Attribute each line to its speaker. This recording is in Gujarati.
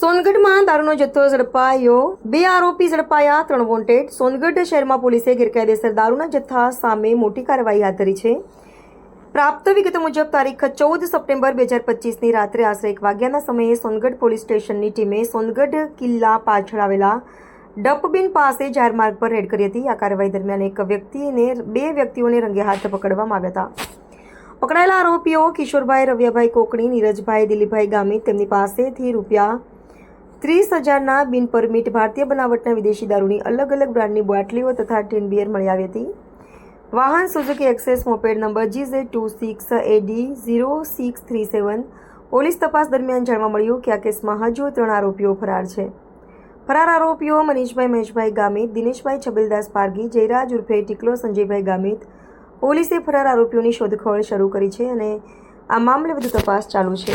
Speaker 1: સોનગઢમાં દારૂનો જથ્થો ઝડપાયો, 2 આરોપી ઝડપાયા, 3 વોન્ટેડ. સોનગઢ શહેરમાં પોલીસે ગેરકાયદેસર દારૂના જથ્થા સામે મોટી કાર્યવાહી હાથ ધરી છે. પ્રાપ્ત વિગતો મુજબ તારીખ 14 સપ્ટેમ્બર 2025ની રાત્રે આશરે 1 વાગ્યાના સમયે સોનગઢ પોલીસ સ્ટેશનની ટીમે સોનગઢ કિલ્લા પાછળ આવેલા ડપબિન પાસે જાહેર માર્ગ પર રેડ કરી હતી. આ કાર્યવાહી દરમિયાન બે વ્યક્તિઓને રંગે હાથ પકડવામાં આવ્યા હતા. પકડાયેલા આરોપીઓ કિશોરભાઈ રવિયાભાઈ કોકણી, નીરજભાઈ દિલીપભાઈ ગામિત, તેમની પાસેથી ₹30,000ના બિન પરમિટ ભારતીય બનાવટના વિદેશી દારૂની અલગ અલગ બ્રાન્ડની બોટલીઓ તથા ટીન બિયર મળી આવી હતી. વાહન Suzuki access moped number GZ26AD0637. Police તપાસ દરમિયાન જાણવા મળ્યું કે આ કેસમાં હજુ 3 આરોપીઓ ફરાર છે. ફરાર આરોપીઓ મનીષભાઈ મહેશભાઈ ગામિત, દિનેશભાઈ છબીલદાસ પારગી, જયરાજ ઉર્ફે ટીકલો સંજયભાઈ ગામિત. પોલીસે ફરાર આરોપીઓની શોધખોળ શરૂ કરી છે અને આ મામલે વધુ તપાસ ચાલુ છે.